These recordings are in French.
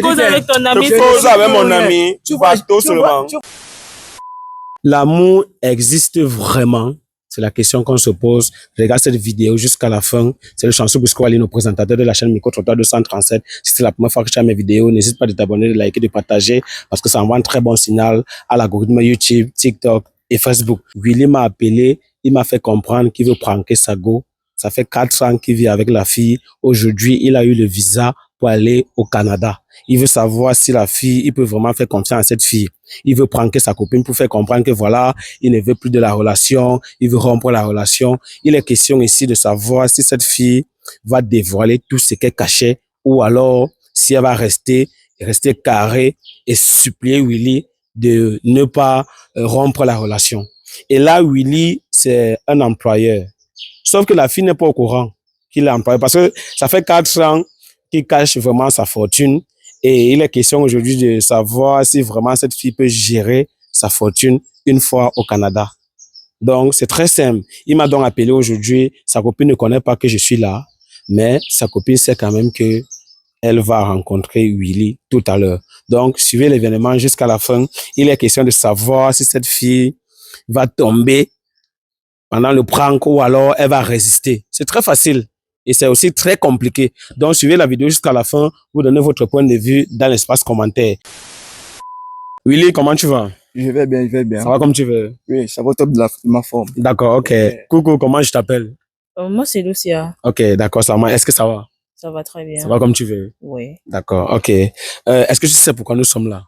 Cause avec ton ami. Cause avec mon ami. Tu vas tout seulement. L'amour existe vraiment? C'est la question qu'on se pose. Regarde cette vidéo jusqu'à la fin. C'est le Chanceux Bousco-Ali, nos présentateurs de la chaîne Micro-Trottoir 237. Si c'est la première fois que tu as mes vidéos, n'hésite pas de t'abonner, de liker, de partager, parce que ça envoie un très bon signal à l'algorithme YouTube, TikTok et Facebook. Willy m'a appelé, il m'a fait comprendre qu'il veut pranker Sago. Ça fait 4 ans qu'il vit avec la fille. Aujourd'hui, il a eu le visa pour aller au Canada. Il veut savoir si la fille, il peut vraiment faire confiance à cette fille. Il veut pranker sa copine pour faire comprendre que voilà, il ne veut plus de la relation, il veut rompre la relation. Il est question ici de savoir si cette fille va dévoiler tout ce qu'elle cachait ou alors si elle va rester carrée et supplier Willy de ne pas rompre la relation. Et là, Willy, c'est un employeur. Sauf que la fille n'est pas au courant qu'il est employé parce que ça fait 4 ans qu'il cache vraiment sa fortune. Et il est question aujourd'hui de savoir si vraiment cette fille peut gérer sa fortune une fois au Canada. Donc, c'est très simple. Il m'a donc appelé aujourd'hui. Sa copine ne connaît pas que je suis là, mais sa copine sait quand même que elle va rencontrer Willy tout à l'heure. Donc, suivez l'événement jusqu'à la fin. Il est question de savoir si cette fille va tomber pendant le prank ou alors elle va résister. C'est très facile. Et c'est aussi très compliqué. Donc, suivez la vidéo jusqu'à la fin. Vous donnez votre point de vue dans l'espace commentaire. Willy, comment tu vas? Je vais bien, je vais bien. Ça va comme tu veux? Oui, ça va au top de ma forme. D'accord, ok. Coucou, comment je t'appelle? Moi, c'est Lucia. Ok, d'accord, ça va. Est-ce que ça va? Ça va très bien. Ça va comme tu veux? Oui. D'accord, ok. Est-ce que tu sais pourquoi nous sommes là?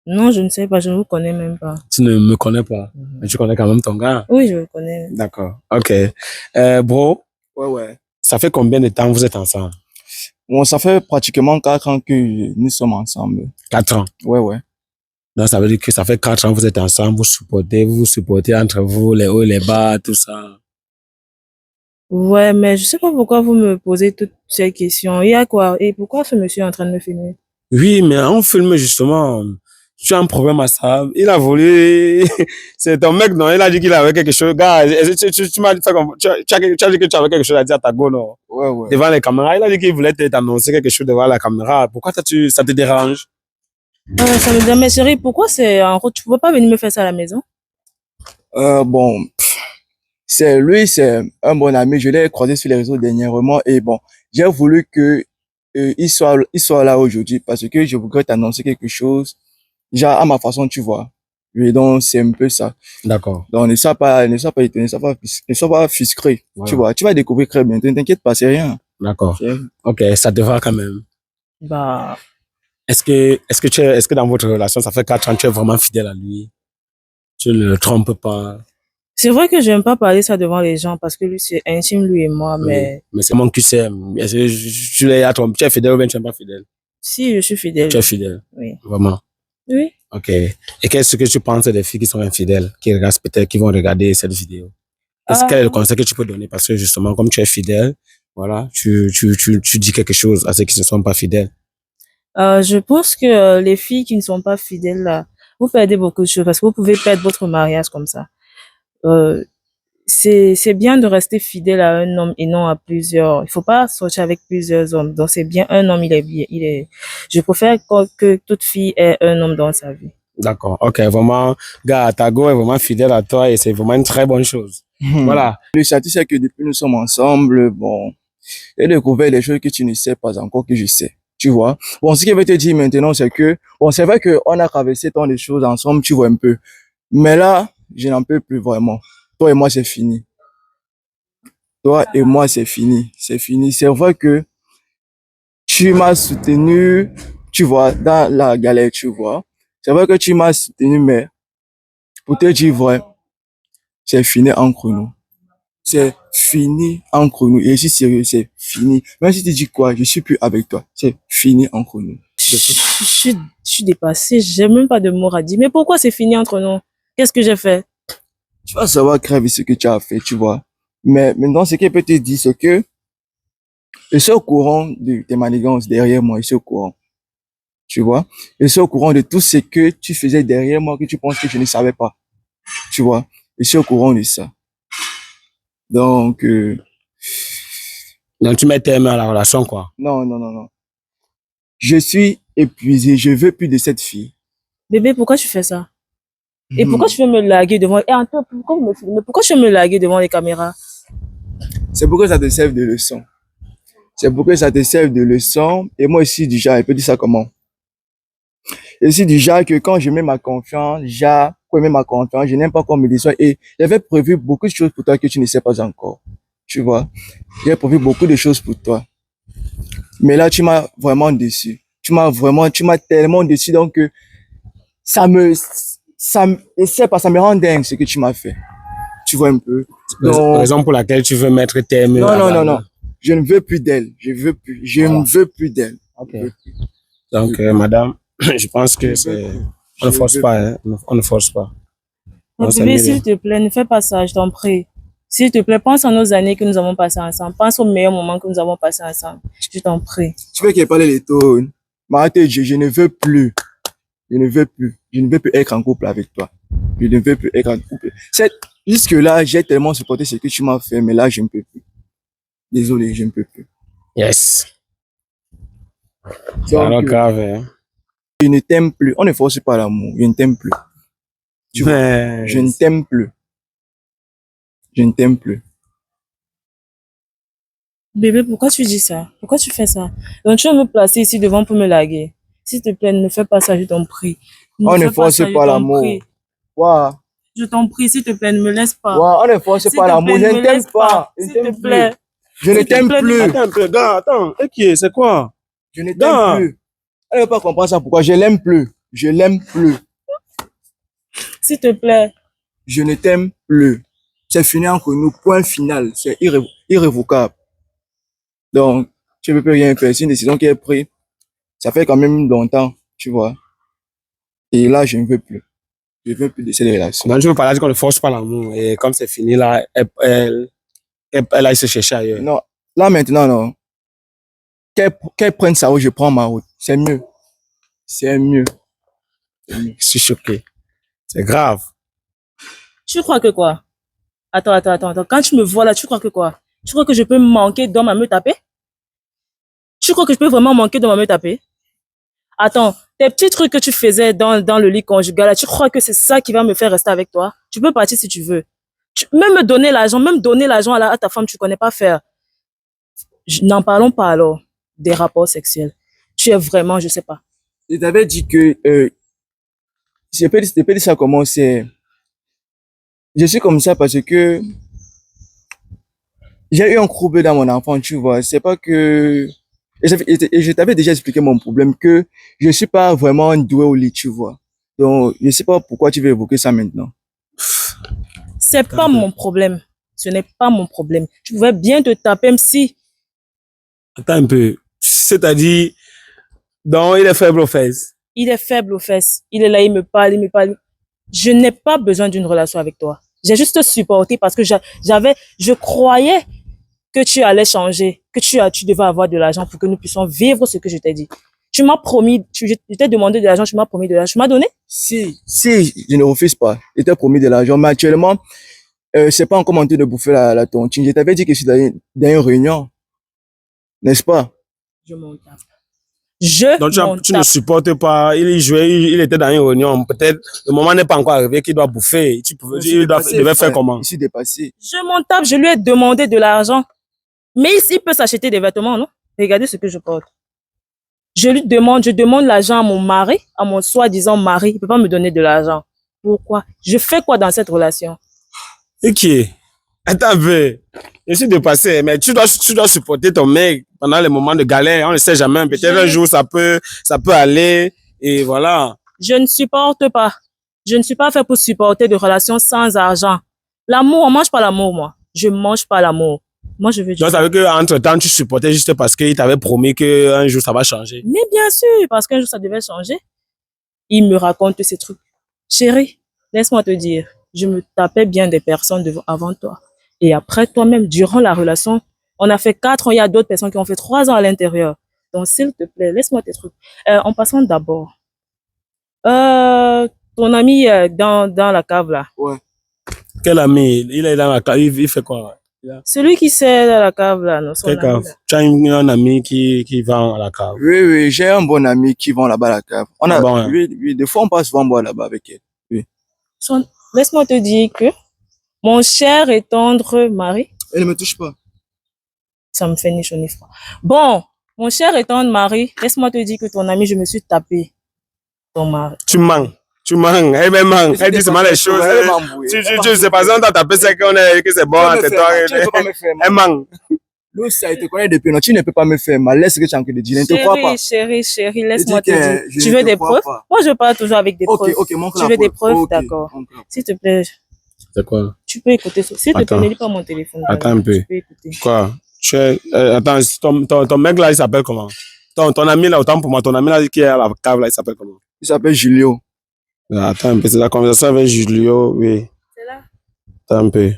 Non, je ne sais pas, je ne vous connais même pas. Tu ne me connais pas, mais tu connais quand même ton gars? Oui, je le connais. D'accord, ok. Bro, Ouais. ça fait combien de temps vous êtes ensemble? Bon, ça fait pratiquement 4 ans que nous sommes ensemble. 4 ans? Ouais. Donc, ça veut dire que ça fait 4 ans que vous êtes ensemble, vous vous supportez entre vous, les hauts, les bas, tout ça. Ouais, mais je sais pas pourquoi vous me posez toutes ces questions. Il y a quoi? Et pourquoi ce monsieur est en train de me filmer? Oui, mais on filme justement. Tu as un problème à ça. Il a volé. C'est ton mec, non? Il a dit qu'il avait quelque chose. Gars, tu m'as dit tu as dit que tu avais quelque chose à dire à ta go, non? Ouais. Devant les caméras. Il a dit qu'il voulait t'annoncer quelque chose devant la caméra. Pourquoi ça te dérange? Ça me dit, mais chérie, pourquoi c'est en route? Tu peux pas venir me faire ça à la maison? Bon, c'est un bon ami. Je l'ai croisé sur les réseaux dernièrement et bon, j'ai voulu que il soit là aujourd'hui parce que je voudrais t'annoncer quelque chose, genre à ma façon, tu vois. Oui, donc c'est un peu ça. D'accord. Donc ne sois pas étonné, ne sois pas fiscré, Voilà. tu vois. Tu vas découvrir très bientôt. Ne t'inquiète pas, c'est rien. D'accord. Ok, ça te va quand même. Bah, Est-ce que dans votre relation, ça fait 4 ans, tu es vraiment fidèle à lui? Tu ne le trompes pas? c'est vrai que j'aime pas parler ça devant les gens parce que lui, c'est intime, lui et moi, mais Mais c'est mon QCM. Est-ce que tu l'as trompé? Tu es fidèle ou bien tu n'es pas fidèle? si je suis fidèle. Tu es fidèle? Oui. Vraiment? Oui. Ok. Et qu'est-ce que tu penses des filles qui sont infidèles, qui regardent peut-être, qui vont regarder cette vidéo? Quel est le conseil que tu peux donner? Parce que justement, comme tu es fidèle, voilà, tu dis quelque chose à ceux qui ne sont pas fidèles. Je pense que les filles qui ne sont pas fidèles, là, vous perdez beaucoup de choses parce que vous pouvez perdre votre mariage comme ça. C'est bien de rester fidèle à un homme et non à plusieurs. Il faut pas sortir avec plusieurs hommes. Donc c'est bien un homme, je préfère que toute fille ait un homme dans sa vie. D'accord. Ok. Vraiment, gars, Tago est vraiment fidèle à toi et c'est vraiment une très bonne chose. Voilà. Le statut, c'est que depuis nous sommes ensemble, bon, j'ai découvert des choses que tu ne sais pas encore que je sais. Tu vois? Bon, ce que je vais te dire maintenant, c'est que, bon, c'est vrai qu'on a traversé tant de choses ensemble, tu vois un peu. Mais là, je n'en peux plus vraiment. Toi et moi, c'est fini. Toi et moi, c'est fini. C'est fini. C'est vrai que tu m'as soutenu, tu vois, dans la galère, tu vois. C'est vrai que tu m'as soutenu, mais pour te dire vrai, c'est fini entre nous. C'est fini entre nous. Et je suis sérieux, c'est fini. Même si tu dis quoi, je suis plus avec toi. C'est fini entre nous. Je suis dépassée, j'ai même pas de mots à dire. Mais pourquoi c'est fini entre nous? Qu'est-ce que j'ai fait? Tu vas savoir grave ce que tu as fait, tu vois. Mais maintenant, ce qu'elle peut te dire, c'est que je suis au courant de tes manigances derrière moi, je suis au courant. Tu vois. Je suis au courant de tout ce que tu faisais derrière moi que tu penses que je ne savais pas. Tu vois. Je suis au courant de ça. Donc, tu mets tes mains à la relation, quoi. non. Je suis épuisé, je veux plus de cette fille. Bébé, pourquoi tu fais ça? Et pourquoi tu veux me larguer devant... Et attends, pourquoi vous me filmez? Pourquoi tu veux me larguer devant les caméras? C'est pour que ça te serve de leçon. C'est pour que ça te serve de leçon. Et moi aussi, du genre, je peux dire ça comment? Je suis du genre que quand je mets ma confiance, quand je mets ma confiance, je n'aime pas qu'on me déçoive. Et j'avais prévu beaucoup de choses pour toi que tu ne sais pas encore. Tu vois? J'ai prévu beaucoup de choses pour toi. Mais là, tu m'as vraiment déçu. Tu m'as tellement déçu. Donc, je sais pas, ça me rend dingue ce que tu m'as fait. Tu vois un peu? Donc, Raison pour laquelle tu veux mettre terme non, à non, la- non, non. Je ne veux plus d'elle. Je ne veux plus d'elle. Ok. Je veux plus. Donc, madame, je pense que Je veux c'est... plus. On ne Je force veux pas, hein. On ne force pas. Mais On s'est bébé, mis s'il te plaît, ne fais pas ça, je t'en prie. S'il te plaît, pense à nos années que nous avons passées ensemble. Pense aux meilleurs moments que nous avons passés ensemble. Je t'en prie. Tu veux qu'elle parle les taux. Marthe, je ne veux plus. Je ne veux plus. Je ne veux plus être en couple avec toi. Je ne veux plus être en couple. Jusque-là, j'ai tellement supporté ce que tu m'as fait, mais là, je ne peux plus. Désolé, je ne peux plus. Yes. C'est Donc, alors grave, hein. je ne t'aime plus. On ne force pas l'amour. Je ne t'aime plus. Tu vois, Mais... je ne t'aime plus. Je ne t'aime plus. Bébé, pourquoi tu dis ça? Pourquoi tu fais ça? Donc, tu veux me placer ici devant pour me larguer. S'il te plaît, ne fais pas ça, je t'en prie. On ne fais pas force ça, je pas t'en l'amour. prie. Waouh. Je t'en prie, s'il te plaît, ne me laisse pas. Waouh, on ne force S'il pas te l'amour. plaît, Je ne ne me t'aime laisse pas. Je ne S'il te t'aime plaît. plus. Je ne S'il te t'aime plaît, plus. Attends un peu, gars, attends. Ok, c'est quoi? Je ne t'aime Gars. plus. Elle ne veut pas comprendre ça. Pourquoi? Je l'aime plus. Je l'aime plus. S'il te plaît. Je ne t'aime plus. C'est fini entre nous. Point final. C'est irrévocable. Donc, tu ne peux plus rien faire. C'est une décision qui est prise. Ça fait quand même longtemps, tu vois. Et là, je ne veux plus. Je ne veux plus de cette relation. Donc, je veux parler qu'on ne force pas l'amour. Et comme c'est fini, là, elle aille se chercher ailleurs. Non. Là, maintenant, non. Qu'elle prenne sa route, je prends ma route. C'est mieux. C'est mieux. C'est mieux. Je suis choqué. C'est grave. Tu crois que quoi? Attends. Quand tu me vois là, tu crois que quoi? Tu crois que je peux manquer d'homme à me taper? Tu crois que je peux vraiment manquer d'homme à me taper? Attends, tes petits trucs que tu faisais dans le lit conjugal, là, tu crois que c'est ça qui va me faire rester avec toi? Tu peux partir si tu veux. Même me donner l'argent, même donner l'argent à ta femme, tu connais pas faire. N'en parlons pas alors des rapports sexuels. Tu es vraiment, je sais pas. Je t'avais dit que, je peux dire ça comment c'est. Je suis comme ça parce que j'ai eu un trouble dans mon enfant, tu vois. C'est pas que, et je t'avais déjà expliqué mon problème que je suis pas vraiment doué au lit, tu vois. Donc, je sais pas pourquoi tu veux évoquer ça maintenant. C'est pas mon problème. Ce n'est pas mon problème. Tu pouvais bien te taper, même si Attends un peu. C'est-à-dire, donc, il est faible aux fesses. il est faible aux fesses. Il est là, il me parle. Je n'ai pas besoin d'une relation avec toi. J'ai juste supporté parce que je croyais que tu allais changer, que tu devais avoir de l'argent pour que nous puissions vivre ce que je t'ai dit. Tu m'as promis, je t'ai demandé de l'argent, tu m'as promis de l'argent, tu m'as donné? Si je ne refuse pas, je t'ai promis de l'argent, mais actuellement, c'est pas encore mon tour de bouffer la tontine. Je t'avais dit que je suis dans une réunion, n'est-ce pas? Je m'en tape. Je Donc, m'en tu ne tape. supportes pas. Il y jouait, il était dans une réunion. Peut-être le moment n'est pas encore arrivé qu'il doit bouffer. Il devait faire comment? Je suis dépassé. Je m'en tape, je lui ai demandé de l'argent. Mais il peut s'acheter des vêtements, non? Regardez ce que je porte. Je demande l'argent à mon mari, à mon soi-disant mari. Il peut pas me donner de l'argent. Pourquoi? Je fais quoi dans cette relation? Ok. Attends un peu. Je suis dépassé, mais tu dois supporter ton mec pendant les moments de galère. On ne sait jamais. Peut-être un jour, ça peut aller. Et voilà. Je ne supporte pas. Je ne suis pas fait pour supporter des relations sans argent. L'amour, on mange pas l'amour, moi. Je mange pas l'amour. Moi, je veux du Donc, ça veut dire qu'entre temps, tu supportais juste parce qu'il t'avait promis qu'un jour, ça va changer. Mais bien sûr, parce qu'un jour, ça devait changer. Il me raconte ces trucs. Chérie, laisse-moi te dire, je me tapais bien des personnes avant toi. Et après, toi-même, durant la relation, on a fait 4 ans, il y a d'autres personnes qui ont fait 3 ans à l'intérieur. Donc, s'il te plaît, laisse-moi tes trucs. En passant d'abord, ton ami dans la cave là, Ouais. Quel ami? Il est dans la cave, il fait quoi? Celui qui sert à la cave, là, non, son Quelle ami, cave? là. Tu as un ami qui vend à la cave. Oui, oui, j'ai un bon ami qui vend là-bas à la cave. On a, Ah bon, hein? oui, oui, des fois on passe souvent boire là-bas avec elle. Oui. Laisse-moi te dire que mon cher et tendre mari, Elle ne me touche pas. ça me fait ni chaud ni froid. Bon, mon cher et tendre mari, laisse-moi te dire que ton ami, je me suis tapé ton mari. Tu mens. Tu mens. Elle me ment. Elle dit seulement les choses. Elle m'a embrouillé. Tu sais pas si on t'a tapé, c'est que c'est bon, c'est toi. Tu ne peux pas me faire Elle mal. ment. L'autre, ça, il te connaît depuis. Non, tu ne peux pas me faire mal. Laisse ce que tu es en train de dire. Ne te crois pas. Chérie, laisse-moi Je te dis que dire. je Tu ne veux te des crois preuves? pas. Moi, je parle toujours avec des Ok, preuves. ok, montre Tu la veux des preuve. preuves? Ok, D'accord. montre la- S'il te plaît, C'est quoi? tu peux écouter. S'il te plaît, Attends. ne lis pas mon téléphone. Attends un peu. Tu peux écouter. Quoi? Attends, ton mec là, il s'appelle comment? Ton ami là, autant pour moi, ton ami là qui est à la cave là, il s'appelle comment? Il s'appelle Julio. Attends un peu, c'est la conversation avec Julio, oui. C'est là. Attends un peu.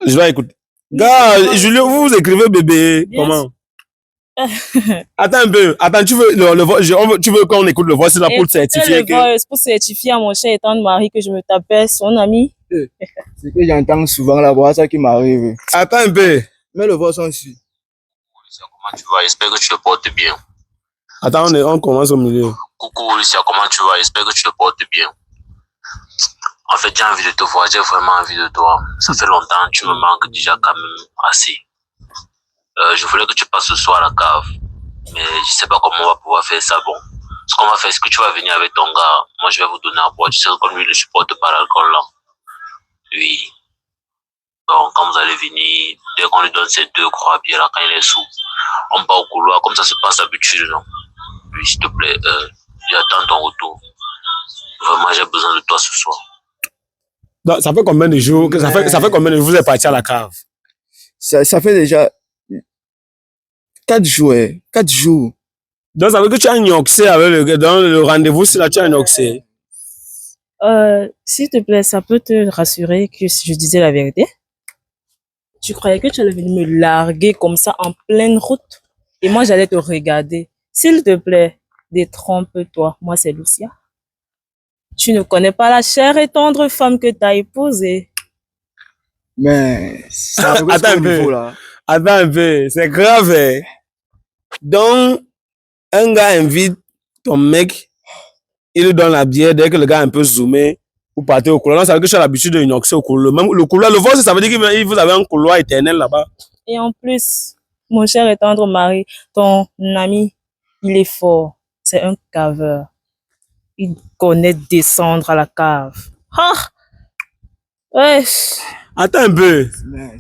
Je vais écouter. Gars, Julio, vous écrivez bébé. Bien Comment? Attends un peu. Attends, tu veux tu veux qu'on écoute le voice là pour certifier que. Pour certifier à mon cher et tendre mari que je me tapais son ami. C'est que j'entends souvent là-bas, ça qui m'arrive. Attends un peu. Mets le voix son ici. Comment tu vas? J'espère que tu te portes bien. Attends, on commence au milieu. Coucou Lucia, comment tu vas? J'espère que tu te portes bien. En fait, j'ai envie de te voir, j'ai vraiment envie de toi. Ça fait longtemps, tu me manques déjà quand même assez. Je voulais que tu passes ce soir à la cave, mais je sais pas comment on va pouvoir faire ça. Bon, ce qu'on va faire, c'est que tu vas venir avec ton gars. Moi, je vais vous donner à boire. Tu sais, comme lui, il ne supporte pas l'alcool là. Oui. Donc, quand vous allez venir, dès qu'on lui donne ces 2 gros bières là, quand il est sous, on part au couloir, comme ça se passe d'habitude, non? Oui, s'il te plaît, j'attends ton retour. Vraiment, j'ai besoin de toi ce soir. Donc, ça fait combien de jours ça fait combien de jours vous êtes parti à la cave? Ça fait déjà 4 jours. 4 jours. Donc, ça veut dire que tu as inoxé avec dans le rendez-vous, c'est là tu as inoxé. S'il te plaît, ça peut te rassurer que si je disais la vérité? Tu croyais que tu allais venir me larguer comme ça en pleine route et moi j'allais te regarder. S'il te plaît, détrompe-toi. Moi, c'est Lucia. Tu ne connais pas la chère et tendre femme que tu as épousée. Mais ça arrive Attends à un ce peu. niveau là. Attends un peu, c'est grave. Hein? Donc, un gars invite ton mec, il lui donne la bière, dès que le gars est un peu zoomé, vous partez au couloir. Donc, ça veut dire que tu as l'habitude de inoxer au couloir. Même le couloir, le voice, ça veut dire que vous avez un couloir éternel là-bas. Et en plus, mon cher et tendre mari, ton ami, il est fort. C'est un caveur. Il connaît descendre à la cave. Ah! Ouais. Attends un peu. Mais.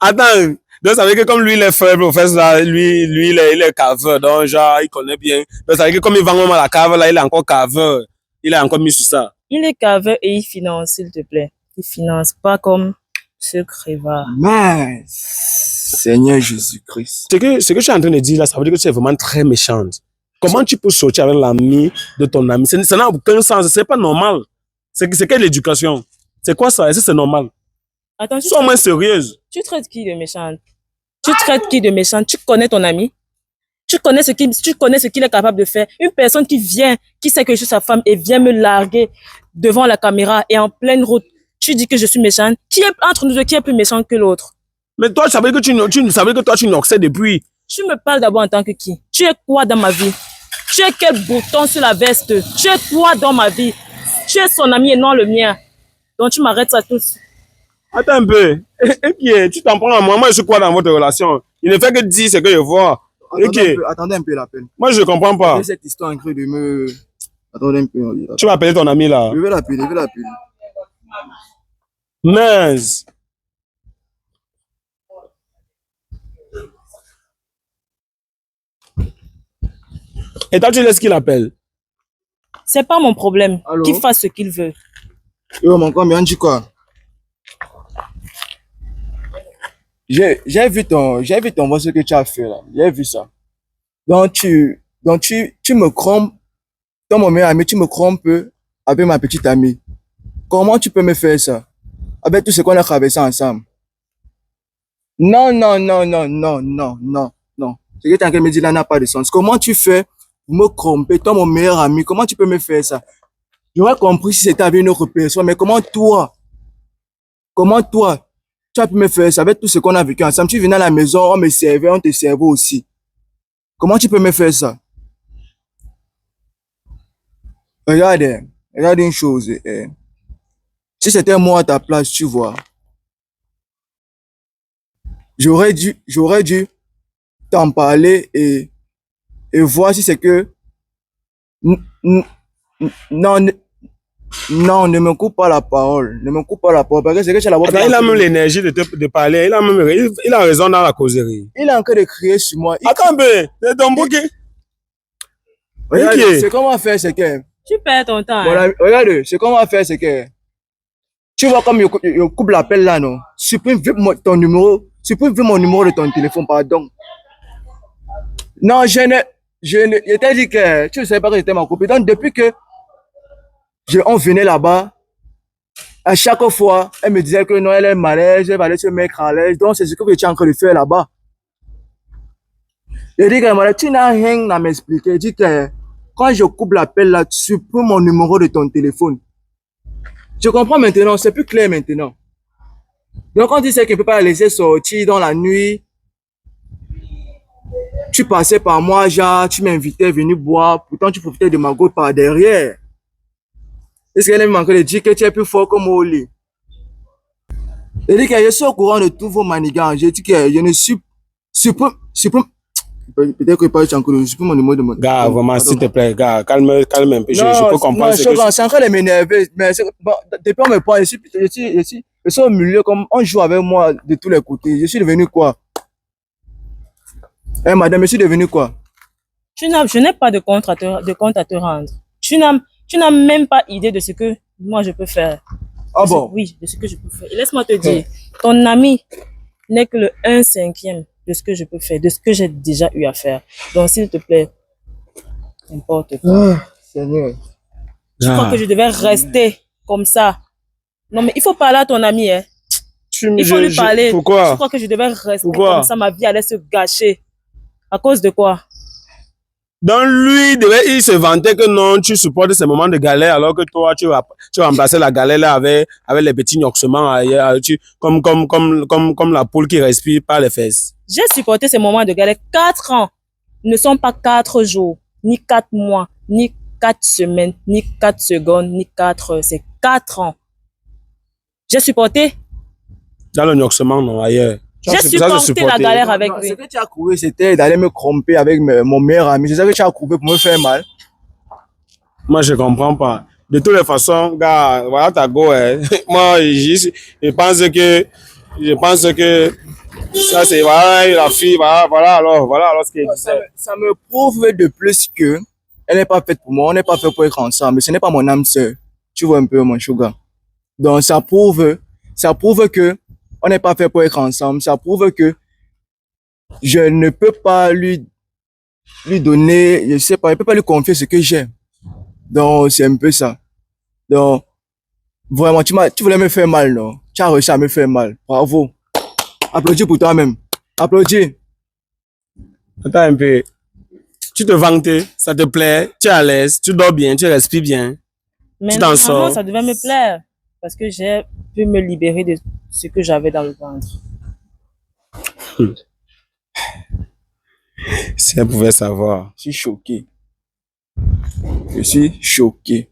Attends. Donc, ça veut dire que comme lui, il est faible, au fait, là, lui, il est caveur. Donc, genre, il connaît bien. Donc, ça veut dire que comme il vend même à la cave, là, il est encore caveur. Il est encore mis sur ça. Il est caveur et il finance, s'il te plaît. Il finance pas comme ce crevard. Mais, Seigneur Jésus-Christ. Ce que je suis en train de dire là, ça veut dire que tu es vraiment très méchante. Comment tu peux sortir avec l'ami de ton ami? Ça n'a aucun sens, c'est pas normal. C'est quelle éducation? C'est quoi ça? Est-ce que c'est normal? Attends, Sois moins sérieuse. tu traites qui de méchante? Tu traites qui de méchante? Tu connais ton ami? Tu connais ce qu'il est capable de faire? Une personne qui vient, qui sait que je suis sa femme et vient me larguer devant la caméra et en pleine route. Tu dis que je suis méchante. Qui est entre nous deux, qui est plus méchant que l'autre? Mais toi, ça veut dire que toi, tu inoxais depuis. Tu me parles d'abord en tant que qui? Tu es quoi dans ma vie? Tu es quel bouton sur la veste? Tu es quoi dans ma vie? Tu es son ami et non le mien. Donc tu m'arrêtes ça tous. Attends un peu. Et qui est? Tu t'en prends à moi. Moi, je suis quoi dans votre relation? Il ne fait que dire ce que je vois. Attendez un peu l'appel. Moi, je ne comprends pas. Cette histoire en train de me. Attendez un peu. Tu vas appeler ton ami là. Je vais l'appeler. Mince. Et toi, tu laisses qu'il appelle. C'est pas mon problème. Allô? Qu'il fasse ce qu'il veut. Yo, mon combien dit quoi? J'ai vu ton voix, ce que tu as fait là. J'ai vu ça. Donc tu me trompes. Dans mon meilleur ami, tu me trompes avec ma petite amie. Comment tu peux me faire ça? Avec tout ce qu'on a traversé ensemble. Non. Ce que tu es en train de me dire là n'a pas de sens. Comment tu fais pour me tromper? Toi, mon meilleur ami, comment tu peux me faire ça? J'aurais compris si c'était avec une autre personne, mais comment toi? Tu as pu me faire ça avec tout ce qu'on a vécu ensemble. Tu venais à la maison, on me servait, on te servait aussi. Comment tu peux me faire ça? Regarde, regarde une chose. Si c'était moi à ta place, tu vois, j'aurais dû t'en parler et voir si c'est que N- n- non, non, ne me coupe pas la parole. Ne me coupe pas la parole. Parce que c'est que tu as la voix. Attends, il a même l'énergie de parler. Il a raison dans la causerie. Il est en train de crier sur moi. Attends un peu. C'est ton bouquet. Regarde, Ok. ce qu'on va faire, c'est que. Tu perds ton temps. Voilà, Hein. regarde, ce qu'on va faire, c'est que. Tu vois comme je coupe l'appel là, non? Supprime vite ton numéro. Supprime vite mon numéro de ton téléphone, pardon. Non, je t'ai dit que tu ne savais pas que j'étais ma copine. Donc, depuis que on venait là-bas, à chaque fois, elle me disait que non, elle est malaise, elle va aller se mettre à l'aise. Donc, c'est ce que tu es en train de faire là-bas. Je dis que voilà, tu n'as rien à m'expliquer. Je dis que quand je coupe l'appel là, tu supprimes mon numéro de ton téléphone. Je comprends maintenant, c'est plus clair maintenant. Donc, quand tu sais que tu ne peux pas la laisser sortir dans la nuit, tu passais par moi, genre, tu m'invitais à venir boire, pourtant tu profitais de ma goutte par derrière. Est-ce qu'elle m'a encore dit que tu es plus fort que moi au lit? Je dis que je suis au courant de tous vos manigances. Je dis que je ne suis peut-être que pas encore je supprime mon numéro de mon. Gars, vraiment, s'il te plaît, gars, calme un peu. Je peux comprendre non, ce que c'est en train de m'énerver. Mais bon, depuis on me parle, je suis au milieu comme on joue avec moi de tous les côtés. Je suis devenu quoi? Eh, madame, je suis devenu quoi? Je n'ai pas de compte à te rendre. Tu n'as même pas idée de ce que moi je peux faire. Ah bon? Oui, de ce que je peux faire. Et laisse-moi te dire, ton ami n'est que le 1/5 de ce que je peux faire, de ce que j'ai déjà eu à faire. Donc, s'il te plaît, n'importe quoi. Ah, Seigneur. Je crois que je devais rester comme ça. Non, mais il faut parler à ton ami, hein. Il faut lui parler. Pourquoi? Je crois que je devais rester Pourquoi? comme ça, ma vie allait se gâcher. À cause de quoi? Donc lui, il se vantait que non, tu supportes ces moments de galère alors que toi, tu remplaçais la galère là avec les petits gnoxements ailleurs, comme la poule qui respire par les fesses. J'ai supporté ces moments de galère. 4 ans ne sont pas 4 jours, ni 4 mois, ni 4 semaines, ni 4 secondes, ni 4 heures. C'est 4 ans. J'ai supporté. Dans le gnoxement, non, ailleurs. J'ai supporté la galère avec lui. Ce que tu as trouvé, c'était d'aller me tromper avec mon meilleur ami. C'est ça que tu as trouvé pour me faire mal. Moi, je comprends pas. De toutes les façons, gars, voilà ta go, hein. Moi, je pense que ça, c'est, voilà, la fille, voilà alors ce qu'elle disait. Ça me prouve de plus que elle n'est pas faite pour moi. On n'est pas fait pour être ensemble. Ce n'est pas mon âme sœur. Tu vois un peu, mon sugar. Donc, ça prouve que on n'est pas fait pour être ensemble. Ça prouve que je ne peux pas lui donner, je sais pas, je peux pas lui confier ce que j'ai. Donc, c'est un peu ça. Donc, vraiment, tu voulais me faire mal, non? Tu as réussi à me faire mal. Bravo. Applaudis pour toi-même. Applaudis. Attends un peu. Tu te vantes, ça te plaît, tu es à l'aise, tu dors bien, tu respires bien. Mais tu t'en sors. normalement, ça devait me plaire. Parce que j'ai pu me libérer de ce que j'avais dans le ventre. Si elle pouvait savoir. Je suis choqué. Je suis choqué.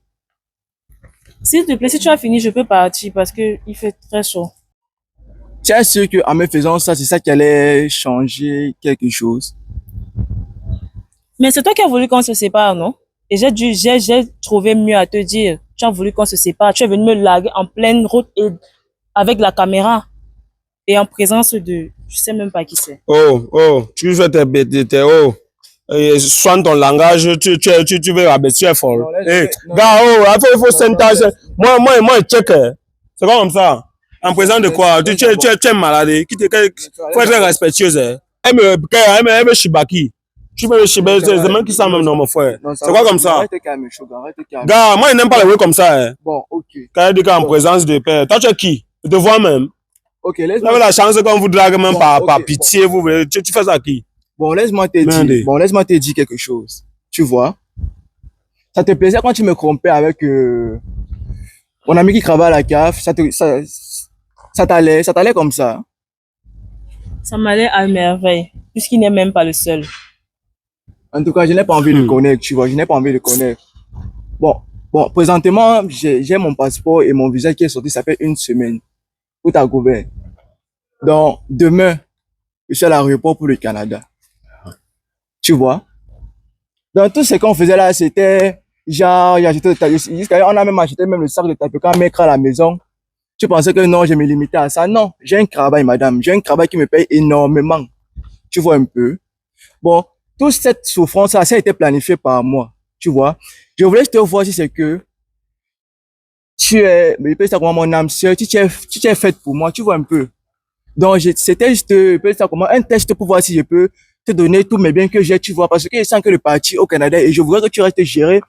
S'il te plaît, si tu as fini, je peux partir parce que il fait très chaud. Tu es sûr qu'en me faisant ça, c'est ça qui allait changer quelque chose? Mais c'est toi qui as voulu qu'on se sépare, non? Et j'ai trouvé mieux à te dire. Tu as voulu qu'on se sépare. Tu es venu me larguer en pleine route et avec la caméra. Et en présence de, je sais même pas qui c'est. Tu fais tes bêtises, soigne ton langage, tu veux rabaisser, tu es folle. Non, Gars, il faut s'intéresser. Moi, je check. C'est pas comme ça. En présence de quoi? Tu es malade. Faut être respectueuse. Elle me chibaki. Tu me chibaki, c'est même qui ça même, non, mon frère. C'est quoi comme ça? Arrête de calmer, Sugar, arrête de calmer. Gars, moi, je n'aime pas les bruits comme ça. Bon, ok. Quand il dit qu'en présence de père, toi, tu es qui? Je te vois même. Ok, Vous avez la chance qu'on vous drague même Bon, par ok, pitié, vous, tu fais ça à qui? Bon, laisse-moi te Merde. dire. Bon, laisse-moi te dire quelque chose. Tu vois? Ça te plaisait quand tu me trompais avec mon ami qui travaille à la CAF. Ça Ça t'allait comme ça. Ça m'allait à merveille, puisqu'il n'est même pas le seul. En tout cas, je n'ai pas envie de connaître, tu vois, je n'ai pas envie de connaître. Bon, présentement, j'ai mon passeport et mon visa qui est sorti, ça fait 1 semaine. Tout a couvert. Donc, demain, je suis à l'aéroport pour le Canada. Tu vois? Donc, tout ce qu'on faisait là, c'était, genre, on a même acheté même le sac de tapioca, mettre à la maison. Tu pensais que non, je me limitais à ça. Non, j'ai un travail, madame. J'ai un travail qui me paye énormément. Tu vois un peu? Bon, toute cette souffrance-là, ça a été planifié par moi. Tu vois? Je voulais te voir si c'est que tu es, mais peut-être comment mon âme sœur, tu t'es faite pour moi. Tu vois un peu? Donc, c'était juste, peut-être ça comment, un test pour voir si je peux te donner tous mes biens que j'ai, tu vois, parce que je sens que le parti au Canada et je voudrais que tu restes gérer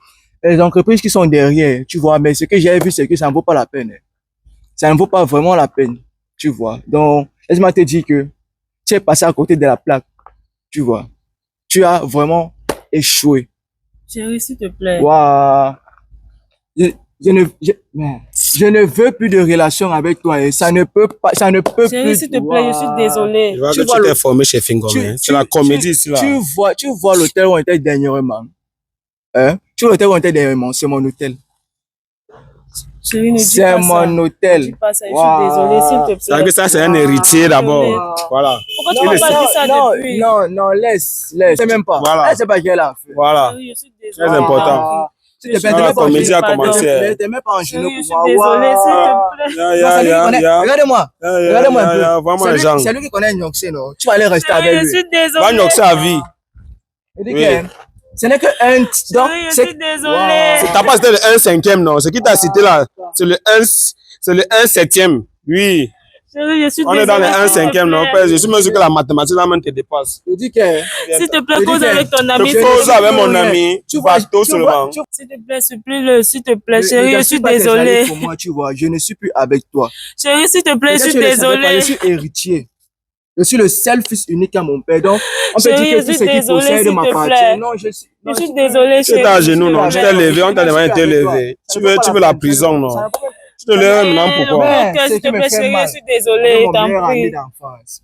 les entreprises qui sont derrière, tu vois, mais ce que j'ai vu, c'est que ça ne vaut pas la peine. Ça ne vaut pas vraiment la peine, tu vois. Donc, laisse-moi te dire que tu es passé à côté de la plaque, tu vois. Tu as vraiment échoué. Chérie, s'il te plaît. Waouh. Je ne veux plus de relation avec toi et ça ne peut plus. Chérie, s'il te plaît, je suis désolée. Je vois que tu t'es formé chez Fingomé. C'est la comédie ici, là. Tu vois l'hôtel où on était dernièrement. Hein? Tu vois l'hôtel où on était dernièrement, c'est mon hôtel. Chérie, ne dis C'est pas mon ça. hôtel. Ne dis pas ça, je suis désolée, s'il te plaît. C'est vrai que ça, c'est un héritier d'abord. Voilà. Pourquoi tu m'as pas dit ça depuis? Non, laisse. C'est même pas. Voilà. C'est pas qu'elle a fait. Voilà. Chérie, je suis désolée. Très important. S'il te plaît, La comédie a commencé. t'es même pas en Chérie, genoux je suis pour moi. désolée, s'il te plaît. Regardez-moi. Regardez-moi un peu. Vraiment les gens. C'est lui qui connaît Nyoxé, non? Tu vas aller rester Chérie, avec je lui. suis désolée. Va Nyoxé à vie. Oui. Ce n'est que un. Chérie, je suis désolée. T'as pas cité le 1/5e, non? Ce qui t'a cité là, c'est le 1/7e. Oui. Chérie, je suis On désolée. est dans le s'il te 1/5e, non? plaît. Je suis même sûr que la mathématique là même te dépasse. Je dis que. S'il te plaît, Je dis cause que- avec ton Je ami. cause avec mon ami. Tu vois, Bateau seulement. S'il te plaît, supplie-le, s'il te plaît. Ne Chérie, je gaspille suis pas tes années désolée. Pour moi, tu vois, je ne suis plus avec toi. Chérie, s'il te plaît, je Peut-être suis que tu le savais pas, désolée. je suis héritier. Je suis le seul fils unique à mon père. Donc, on peut Chérie, dire que je tout suis ce qui désolée, possède s'il te m'appartient. plaît. Non, je suis. Je suis désolée, Tu es chérie. à genoux, non? Tu s'il te t'es plaît. levé, on t'a demandé de te lever. Tu veux la prison, non? Tu te lèves maintenant, pourquoi? Ouais, S'il c'est te qui me plaît, fait chérie, mal. je suis désolée, Mon t'en meilleur ami prie. d'enfance.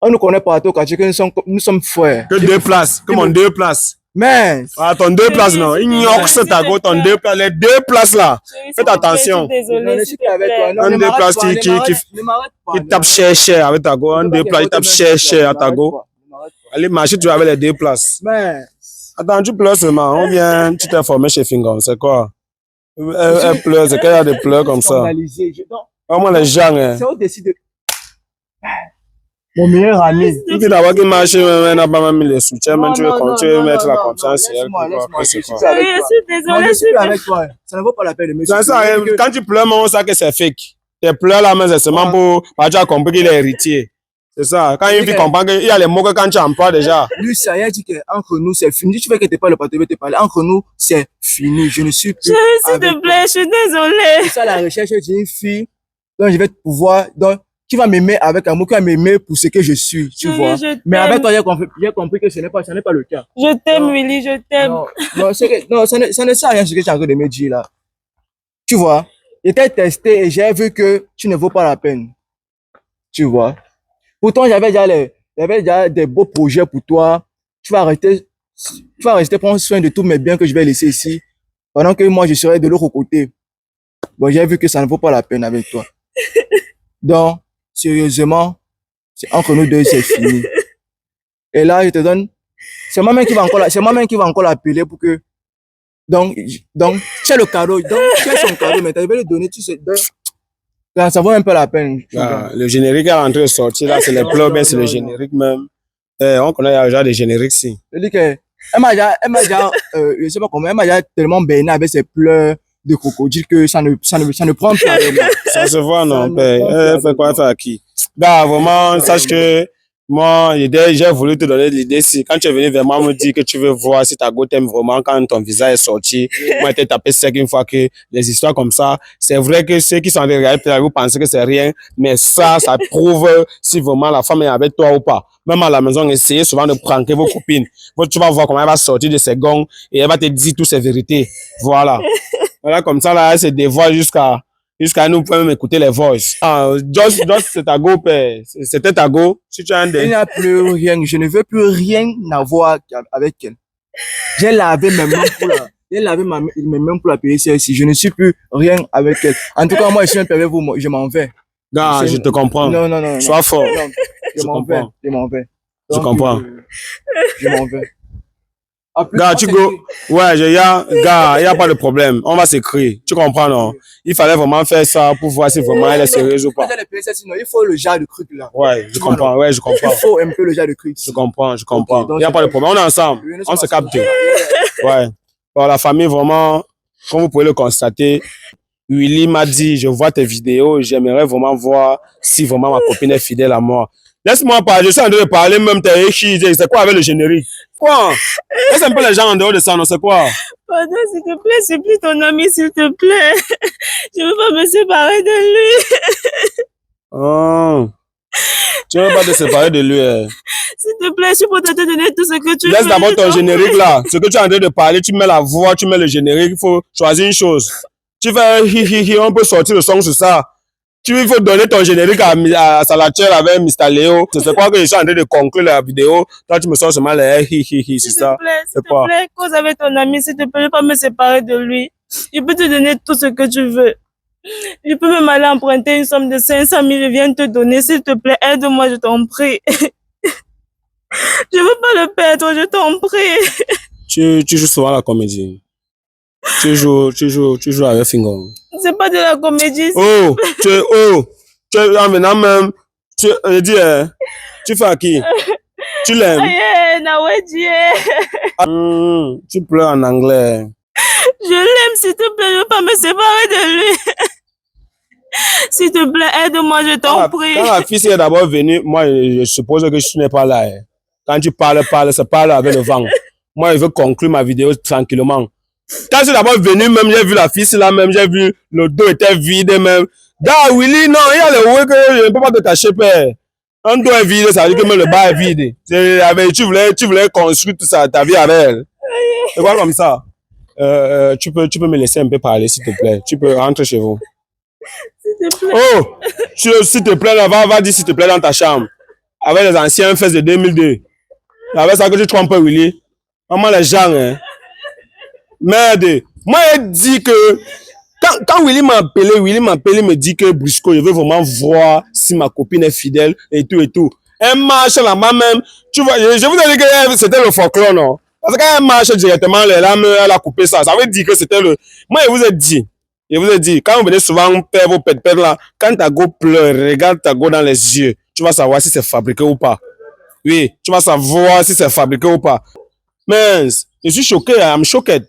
On nous connaît partout quand tu dis que nous sommes frères. Que 2 places. Comme en 2 places. Mais, Ah, ton 2 places, non? Chérie, Ignore ce tago, ton 2 places. Les 2 places là. Chérie, s'il Faites te plaît, attention. Je suis désolée, je s'il suis te avec toi. plaît. Non, Un ne des m'arrête places pas, qui ne m'arrête pas. Qui tape cher avec ta go. Un 2 places, il tape cher à ta go. Allez marcher, tu vas avec les 2 places. Mais, Attends, tu pleures seulement. Ou bien tu t'es formé chez Fingon. C'est quoi? Elle pleure, c'est qu'elle a des pleurs comme ça. scandalisé. Vraiment les gens, hein. C'est au-dessus de. Mon meilleur ami. Il dit d'abord qu'il marche, elle n'a pas même mis les soutiens, même tu veux non, mettre la non, confiance sur elle. laisse-moi, Après, c'est je suis quoi? plus avec Chérie, je toi. suis Non, désolée, je suis s'il plus te avec toi. Ça ne vaut pas la peine de me C'est ça, hein, supplier que- quand tu pleures, on sait que c'est fake. Tes pleurs là, mais c'est seulement pour. Tu as compris qu'il est héritier. C'est ça. Quand une fille comprend qu'il y a les mots que quand tu emploies déjà. Lui, ça y a dit qu'entre nous, c'est fini. Tu veux que tu parles, pas te parler. Entre nous, c'est fini. Je ne suis plus. Chérie, s'il avec te toi. plaît, je suis désolée. C'est ça la recherche d'une fille dont je vais pouvoir, qui va m'aimer avec amour, qui va m'aimer pour ce que je suis, tu Chérie, vois. je Mais t'aime. avec toi, j'ai compris que ce n'est pas le cas. Je t'aime, Non. Willy, je t'aime. Non, ça ne sert à rien ce que tu es en train de me dire là. Tu vois, j'étais testé et j'ai vu que tu ne vaux pas la peine. Tu vois. Pourtant, j'avais déjà des beaux projets pour toi. Tu vas rester prendre soin de tous mes biens que je vais laisser ici, pendant que moi, je serai de l'autre côté. Bon, j'ai vu que ça ne vaut pas la peine avec toi. Donc, sérieusement, c'est entre nous deux, c'est fini. Et là, je te donne, c'est moi-même qui va encore l'appeler pour que, donc, tu as le cadeau, donc, tu as son cadeau, mais tu vas le donner, tu sais, donc, ça vaut un peu la peine. tu vois. Ah, le générique est en train de sortir là, c'est les pleurs, mais c'est le générique même. On connaît déjà des génériques si. Je dis que, elle m'a déjà, je sais pas comment, elle m'a déjà tellement béni avec ses pleurs de crocodile que ça ne prend plus avec moi. Ça se voit, Ça non, ne père. prend plus Elle avec fait quoi, elle moi. fait à qui? Gars, vraiment, sache que moi, j'ai voulu te donner l'idée. Si quand tu es venu vers moi me dire que tu veux voir si ta go t'aime vraiment quand ton visage est sorti, moi, j'ai tapé sec une fois que les histoires comme ça, c'est vrai que ceux qui sont en train de regarder, peut-être vous pensez que c'est rien, mais ça prouve si vraiment la femme est avec toi ou pas. Même à la maison, essayez souvent de pranker vos copines. Tu vas voir comment elle va sortir de ses gonds et elle va te dire toutes ses vérités. Voilà. Voilà, comme ça, là, elle se dévoile jusqu'à Jusqu'à nous, pouvons même écouter les voices. Ah, Joss, c'est ta go, père. C'était ta go. Si tu as un Il des... n'y a plus rien. Je ne veux plus rien avoir avec elle. J'ai lavé mes mains pour la... J'ai lavé mes mains pour la payer celle-ci. Je ne suis plus rien avec elle. En tout cas, moi, je suis un pervers, je m'en vais. Gars, je te comprends. Non. Sois fort. Non, je m'en vais. Je m'en vais. Je comprends. Je m'en vais. Gars, tu go. Ouais, gars, il n'y a pas de problème. On va s'écrire. Tu comprends, non? Il fallait vraiment faire ça pour voir si vraiment elle est sérieuse ou pas. Il faut le genre de truc là. Ouais, je comprends. Ouais, je comprends. Il faut un peu le genre de truc. Je comprends. Ok, Il n'y a pas de problème. On est ensemble. On se capte. Ouais. Bon, la famille, vraiment, comme vous pouvez le constater, Willy m'a dit, je vois tes vidéos, j'aimerais vraiment voir si vraiment ma copine est fidèle à moi. Laisse-moi parler, je suis en train de parler, même t'es écrit, c'est quoi avec le générique? Quoi? Laisse un peu les gens en dehors de ça, non, c'est quoi? Pardon, s'il te plaît, c'est plus ton ami, s'il te plaît. Je veux pas me séparer de lui. Oh. Tu veux pas te séparer de lui, hein? S'il te plaît, je suis pour te donner tout ce que tu veux. Laisse d'abord ton générique là. Ce que tu es en train de parler, tu mets la voix, tu mets le générique, il faut choisir une chose. Tu fais hi, on peut sortir le son sur ça. Il faut donner ton générique à Salatiel avec Mr. Léo. C'est quoi que je suis en train de conclure la vidéo. Toi, tu me sors seulement les hi, c'est ça. S'il te plaît, cause avec ton ami, s'il te plaît, ne pas me séparer de lui. Je peux te donner tout ce que tu veux. Je peux même aller emprunter une somme de 500 000, je viens te donner. S'il te plaît, aide-moi, je t'en prie. Je veux pas le perdre, je t'en prie. Tu joues souvent à la comédie. Tu joues avec Fingon. C'est pas de la comédie. En venant même, tu fais à qui? Tu l'aimes? Tu pleures en anglais. Je l'aime, s'il te plaît, je veux pas me séparer de lui. S'il te plaît, aide-moi, je t'en prie. Quand la fille est d'abord venue, moi, je suppose que tu n'es pas là. Hein. Quand tu parles, c'est parle avec le vent. Moi, je veux conclure ma vidéo tranquillement. Quand je suis d'abord venu, même, j'ai vu la fille là, même, j'ai vu le dos était vide, même. Gars, Willy, non, il y a le ouais que je ne peux pas te cacher, père. Un dos est vide, ça veut dire que même le bas est vide. Tu voulais construire toute ta vie avec elle. C'est quoi comme ça? Tu peux me laisser un peu parler, s'il te plaît. Tu peux rentrer chez vous. S'il te plaît. Oh, s'il te plaît, là, va dire s'il te plaît dans ta chambre. Avec les anciens fesses de 2002. Avec ça que tu trompes, Willy. Comment les gens, hein? Merde. Moi, il dit que quand Willy m'a appelé, me dit que Brusco, je veux vraiment voir si ma copine est fidèle et tout. Elle marche là-bas même. Tu vois, je vous ai dit que c'était le folklore, non? Parce que quand elle marche directement, elle a coupé ça. Ça veut dire que c'était le... Moi, je vous ai dit, quand vous venez souvent faire vos pètes là, quand ta go pleure, regarde ta go dans les yeux, tu vas savoir si c'est fabriqué ou pas. Oui, tu vas savoir si c'est fabriqué ou pas. Mais je suis choqué, I'm shocked.